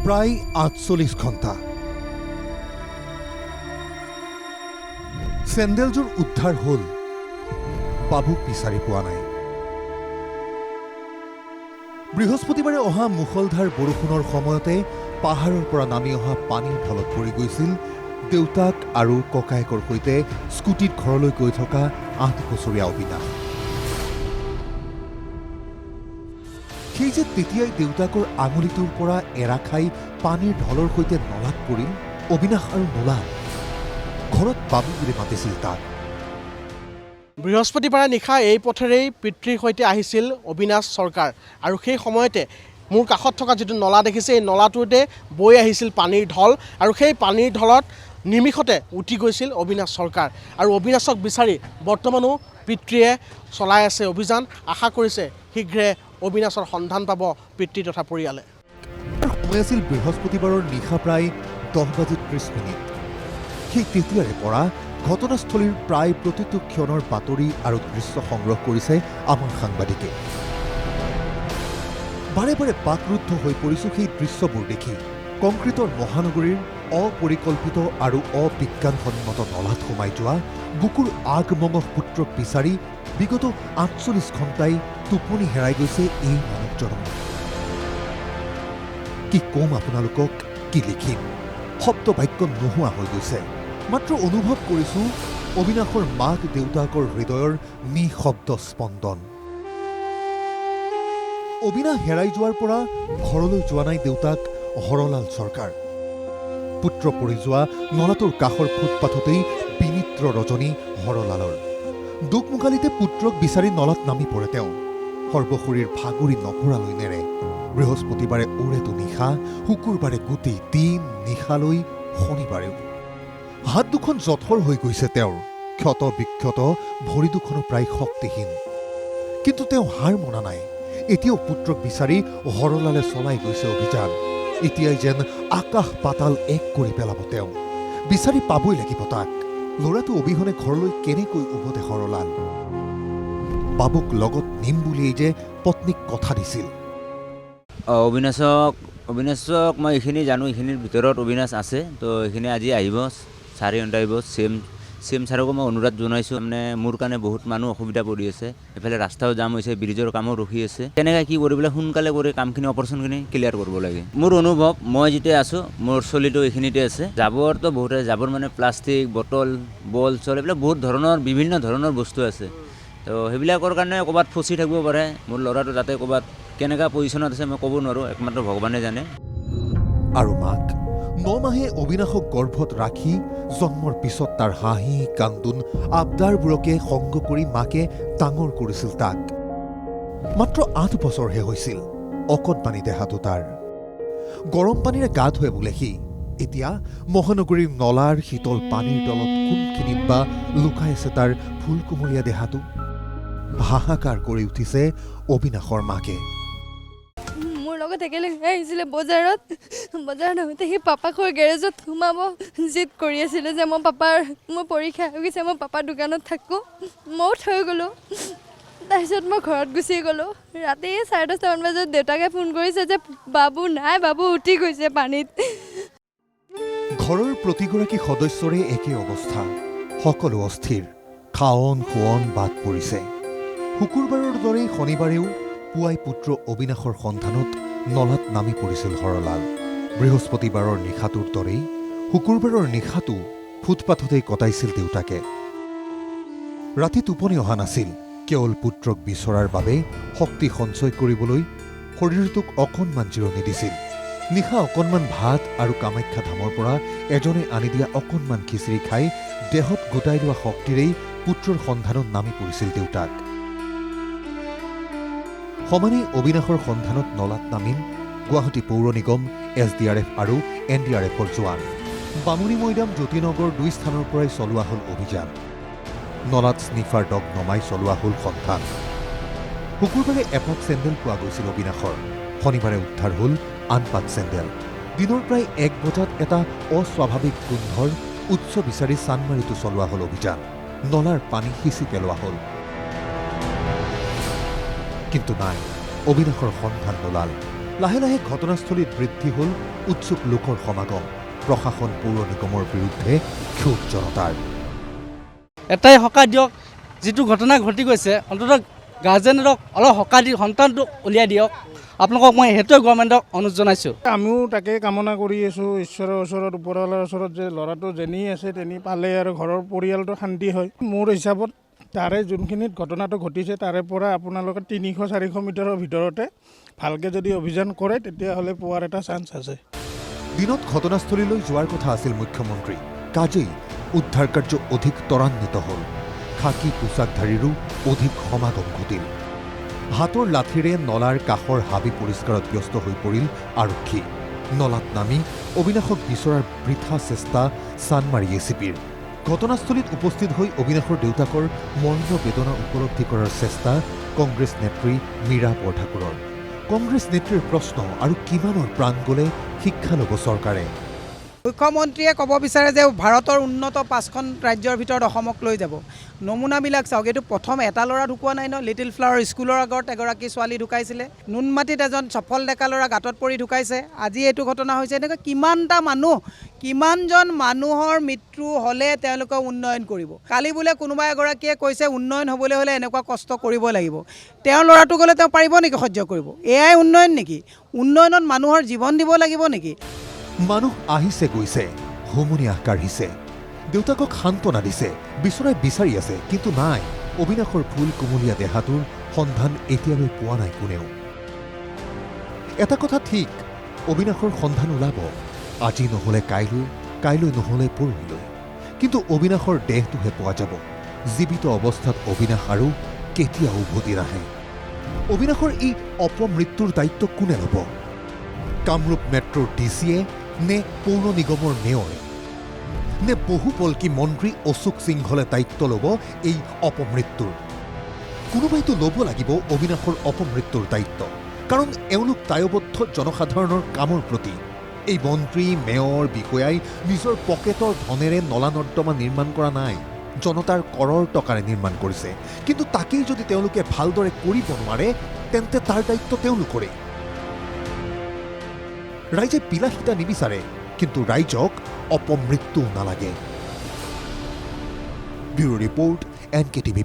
প্ৰায় ৪৮ ঘণ্টা চেণ্ডেলযোৰ উদ্ধাৰ হ'ল, বাবুক বিচাৰি পোৱা নাই। বৃহস্পতিবাৰে অহা মুষলধাৰ বৰষুণৰ সময়তে পাহাৰৰ পৰা নামি অহা পানীৰ ঢলত পৰি গৈছিল দেউতাক আৰু ককায়েকৰ সৈতে স্কুটিত ঘৰলৈ গৈ থকা ৮ বছৰীয়া অবিনাশ। সেই যে তেতিয়াই দেউতাকৰ আঙুলিটোৰ পৰা এৰা খাই পানীৰ ঢলৰ সৈতে নলাত পৰিল অবিনাশ আৰু নোলাল। ঘৰত বাবু বুলি মাতিছিল তাক। বৃহস্পতিবাৰে নিশা এই পথেৰেই পিতৃৰ সৈতে আহিছিল অবিনাশ চৰকাৰ আৰু সেই সময়তে মোৰ কাষত থকা যিটো নলা দেখিছে এই নলাটোতে বৈ আহিছিল পানীৰ ঢল আৰু সেই পানীৰ ঢলত নিমিষতে উঠি গৈছিল অবিনাশ চৰকাৰ আৰু অবিনাশক বিচাৰি বৰ্তমানো পিতৃয়ে চলাই আছে অভিযান। আশা কৰিছে শীঘ্ৰে অবিনাশৰ সন্ধান পাব পিতৃ তথা পৰিয়ালে। সময় আছিল বৃহস্পতিবাৰৰ নিশা প্ৰায় 10:30। সেই তেতিয়াৰে পৰা ঘটনাস্থলীৰ প্ৰায় প্ৰতিটো ক্ষণৰ বাতৰি আৰু দৃশ্য সংগ্ৰহ কৰিছে আমাৰ সাংবাদিকে। বাৰে বাৰে বাকৰুদ্ধ হৈ পৰিছোঁ সেই দৃশ্যবোৰ দেখি। কংক্ৰিটৰ মহানগৰীৰ অপৰিকল্পিত আৰু অবিজ্ঞানসন্মত নলাত সোমাই যোৱা বুকুৰ আগমঙহ পুত্ৰক বিচাৰি বিগত ৪৮ ঘণ্টাই টোপনি হেৰাই গৈছে এই মানৱজনক। কি কম আপোনালোকক, কি লিখিম, শব্দ বাক্য নোহোৱা হৈ গৈছে। মাত্ৰ অনুভৱ কৰিছোঁ অবিনাশৰ মাক দেউতাকৰ হৃদয়ৰ নিঃশব্দ স্পন্দন। অবিনাশ হেৰাই যোৱাৰ পৰা ঘৰলৈ যোৱা নাই দেউতাক হৰলাল চৰকাৰ। পুত্ৰ পৰি যোৱা নলাটোৰ কাষৰ ফুটপাথতেই বিনিত্ৰ ৰজনী হৰলালৰ। দুখমুখালিতে পুত্ৰক বিচাৰি নলাত নামি পৰে তেওঁ। সৰ্বশৰীৰ ভাগৰি নপৰালৈ নেৰে। বৃহস্পতিবাৰে ওৰেটো নিশা, শুকুৰবাৰে গোটেই দিন নিশালৈ, শনিবাৰেও। হাত দুখন জঠৰ হৈ গৈছে তেওঁৰ, ক্ষত বিক্ষত, ভৰি দুখনো প্ৰায় শক্তিহীন। কিন্তু তেওঁ হাৰ মনা নাই। এতিয়াও পুত্ৰক বিচাৰি হৰলালে চলাই গৈছে অভিযান। এতিয়াই যেন আকাশ পাতাল এক কৰি পেলাব তেওঁ। বিচাৰি পাবই লাগিব তাক। ল'ৰাটো অবিহনে ঘৰলৈ কেনেকৈ উভতে হৰলাল? বাবুক লগত নিম বুলিয়েই যে পত্নীক কথা দিছিল। অবিনাশক মই এইখিনি জানো, এইখিনিৰ ভিতৰত অবিনাশ আছে। তো এইখিনি আজি আহিব, 4 ঘণ্টা আহিব। চেম ছাৰকো মই অনুৰোধ জনাইছোঁ। মানে মোৰ কাৰণে বহুত মানুহ অসুবিধা পৰি আছে। এইফালে ৰাস্তাও জাম হৈছে, ব্ৰিজৰ কামো ৰখি আছে। কেনেকৈ কি কৰি পেলাই সোনকালে কৰি কামখিনি, অপাৰেশ্যনখিনি ক্লিয়াৰ কৰিব লাগে। মোৰ অনুভৱ, মই যেতিয়া আছোঁ, মোৰ চলিটো এইখিনিতে আছে। জাবৰটো বহুতে, জাবৰ মানে প্লাষ্টিক, বটল, বল চল, এইবিলাক বহুত ধৰণৰ, বিভিন্ন ধৰণৰ বস্তু আছে। তো সেইবিলাকৰ কাৰণে ক'ৰবাত ফচি থাকিব পাৰে। মোৰ ল'ৰাটো যাতে ক'ৰবাত কেনেকুৱা পজিশ্যনত আছে মই ক'ব নোৱাৰোঁ, একমাত্ৰ ভগৱানে জানে। আৰু মাক 9 মাহে অবিনাশক গৰ্ভত ৰাখি জন্মৰ পিছত তাৰ হাঁহি কান্দোন আবদাৰবোৰকে সংগ কৰি মাকে ডাঙৰ কৰিছিল তাক। মাত্ৰ 8 বছৰহে হৈছিল অকণমানি দেহাটো তাৰ। গৰম পানীৰে গা ধুৱে বোলে সি। এতিয়া মহানগৰীৰ নলাৰ শীতল পানীৰ তলত কোনখিনিত বা লুকাই আছে তাৰ ফুলকুমলীয়া দেহাটো? হাহাকাৰ কৰি উঠিছে অবিনাশৰ মাকে। মোৰ লগত একেলগে আহিছিলে বজাৰত আহোঁতে সি পাপাক গেৰেজত সোমাব জিদ কৰি আছিলে যে মোৰ পৰীক্ষা হৈ গৈছে, মই পাপাৰ দোকানত থাকোঁ। ময়ো থৈ গ'লোঁ। তাৰপিছত মই ঘৰত গুচি গ'লোঁ। ৰাতি 10:30মান বজাত দেউতাকে ফোন কৰিছে যে বাবু নাই, বাবু উঠি গৈছে পানীত। ঘৰৰ প্ৰতিগৰাকী সদস্যৰে একে অৱস্থা। সকলো অস্থিৰ, খাৱন শোৱন বাদ পৰিছে। শুকুৰবাৰৰ দৰেই শনিবাৰেও পুৱাই পুত্ৰ অবিনাশৰ সন্ধানত নলাত নামি পৰিছিল হৰলাল। বৃহস্পতিবাৰৰ নিশাটোৰ দৰেই শুকুৰবাৰৰ নিশাটো ফুটপাথতেই কটাইছিল দেউতাকে। ৰাতি টোপনি অহা নাছিল। কেৱল পুত্ৰক বিচৰাৰ বাবে শক্তি সঞ্চয় কৰিবলৈ শৰীৰটোক অকণমান জিৰণি দিছিল। নিশা অকণমান ভাত আৰু কামাখ্যা ধামৰ পৰা এজনে আনি দিয়া অকণমান খিচিৰি খাই দেহত গোটাই লোৱা শক্তিৰেই পুত্ৰৰ সন্ধানত নামি পৰিছিল দেউতাক। সমানেই অবিনাশৰ সন্ধানত নলাত নামিল গুৱাহাটী পৌৰ নিগম, SDRF আৰু NDRFৰ জোৱান। বামুণী মৈদাম, জ্যোতিনগৰ 2 স্থানৰ পৰাই চলোৱা হ'ল অভিযান। নলাত স্নিফাৰ ডগ নমাই চলোৱা হ'ল সন্ধান। শুকুৰবাৰে এপাত চেণ্ডেল পোৱা গৈছিল অবিনাশৰ। শনিবাৰে উদ্ধাৰ হ'ল আন পাত চেণ্ডেল। দিনৰ প্ৰায় 1 বজাত এটা অস্বাভাৱিক গোন্ধৰ উৎস বিচাৰি চানমাৰিতো চলোৱা হ'ল অভিযান। নলাৰ পানী সিঁচি পেলোৱা হ'ল। কিন্তু নাই, অবিনাশৰ সন্ধান নোলাল। লাহে লাহে ঘটনাস্থলীত বৃদ্ধি হ'ল উৎসুক লোকৰ সমাগম প্ৰশাসন পৌৰ নিগমৰ বিৰুদ্ধে ক্ষোভ জনতাৰ এটাই সকাহ দিয়ক যিটো ঘটনা ঘটি গৈছে অন্ততঃ গাৰ্জেনক অলপ সকাহ দি সন্তানটোক উলিয়াই দিয়ক আপোনালোকক মই সেইটোৱে গভৰ্ণমেণ্টক অনুৰোধ জনাইছোঁ আমিও তাকে কামনা কৰি আছোঁ ঈশ্বৰৰ ওচৰত ওপৰৱালাৰ ওচৰত যে ল'ৰাটো যেনি আছে তেনি পালে আৰু ঘৰৰ পৰিয়ালটো শান্তি হয় মোৰ হিচাপত তাৰে যোনখিনিত ঘটনাটো ঘটিছে তাৰে পৰা আপোনালোকে 300-400 মিটাৰৰ ভিতৰতে ভালকৈ যদি অভিযান কৰে তেতিয়াহ'লে পোৱাৰ এটা চান্স আছে দিনত ঘটনাস্থলীলৈ যোৱাৰ কথা আছিল মুখ্যমন্ত্ৰী কাজেই উদ্ধাৰ কাৰ্য অধিক ত্বৰান্বিত হ'ল খাকী পোছাকধাৰীৰো অধিক সমাগম ঘটিল হাতৰ লাঠিৰে নলাৰ কাষৰ হাবি পৰিষ্কাৰত ব্যস্ত হৈ পৰিল আৰক্ষী নলাত নামি অবিনাশক বিচৰাৰ বৃথা চেষ্টা চানমাৰি এচিপিৰ ঘটনাস্থলীত উপস্থিত হৈ অবিনাশৰ দেউতাকৰ মৰ্ম বেদনা উপলব্ধি কৰাৰ চেষ্টা কংগ্ৰেছ নেত্ৰী মীৰা বৰঠাকুৰৰ কংগ্ৰেছ নেত্ৰীৰ প্ৰশ্ন আৰু কিমানৰ প্ৰাণ গ'লে শিক্ষা ল'ব চৰকাৰে মুখ্যমন্ত্ৰীয়ে ক'ব বিচাৰে যে ভাৰতৰ উন্নত 5খন ৰাজ্যৰ ভিতৰত অসমক লৈ যাব নমুনাবিলাক চাওক এইটো প্ৰথম এটা ল'ৰা ঢুকোৱা নাই ন লিটিল ফ্লাৱাৰ স্কুলৰ আগত এগৰাকী ছোৱালী ঢুকাইছিলে নুনমাটিত এজন সফল ডেকা ল'ৰা গাঁতত পৰি ঢুকাইছে আজি এইটো ঘটনা হৈছে এনেকৈ কিমানজন মানুহৰ মৃত্যু হ'লে তেওঁলোকে উন্নয়ন কৰিব কালি বোলে কোনোবা এগৰাকীয়ে কৈছে উন্নয়ন হ'বলৈ হ'লে এনেকুৱা কষ্ট কৰিব লাগিব তেওঁৰ ল'ৰাটো গ'লে তেওঁ পাৰিব নেকি সহ্য কৰিব এয়াই উন্নয়ন নেকি উন্নয়নত মানুহৰ জীৱন দিব লাগিব নেকি মানুহ আহিছে গৈছে হুমুনিয়াহ কাঢ়িছে দেউতাকক সান্তনা দিছে বিচৰাই বিচাৰি আছে কিন্তু নাই অবিনাশৰ ফুল কুমলীয়া দেহাটোৰ সন্ধান এতিয়ালৈ পোৱা নাই কোনেও এটা কথা ঠিক অবিনাশৰ সন্ধান ওলাব আজি নহ'লে কাইলৈ নহ'লে পৰহিলৈ কিন্তু অবিনাশৰ দেহটোহে পোৱা যাব জীৱিত অৱস্থাত অবিনাশ আৰু কেতিয়াও উভতি নাহে অবিনাশৰ এই অপমৃত্যুৰ দায়িত্ব কোনে ল'ব কামৰূপ মেট্ৰ'ৰ ডিচিয়ে নে পৌৰ নিগমৰ মেয়ৰে নে বহুপল্কী মন্ত্ৰী অশোক সিংহলে দায়িত্ব ল'ব এই অপমৃত্যুৰ কোনোবাইতো ল'ব লাগিব অবিনাশৰ অপমৃত্যুৰ দায়িত্ব কাৰণ এওঁলোক দায়বদ্ধ জনসাধাৰণৰ কামৰ প্ৰতি এই মন্ত্ৰী মেয়ৰ বিষয়াই নিজৰ পকেটৰ ধনেৰে নলা নৰ্দমা নিৰ্মাণ কৰা নাই জনতাৰ কৰৰ টকাৰে নিৰ্মাণ কৰিছে কিন্তু তাকেই যদি তেওঁলোকে ভালদৰে কৰিব নোৱাৰে তেন্তে তাৰ দায়িত্ব তেওঁলোকৰে ৰাইজে বিলাসিতা নিবিচাৰে কিন্তু ৰাইজক অপমৃত্যু নালাগে ব্যুৰো ৰিপৰ্ট NKTV+।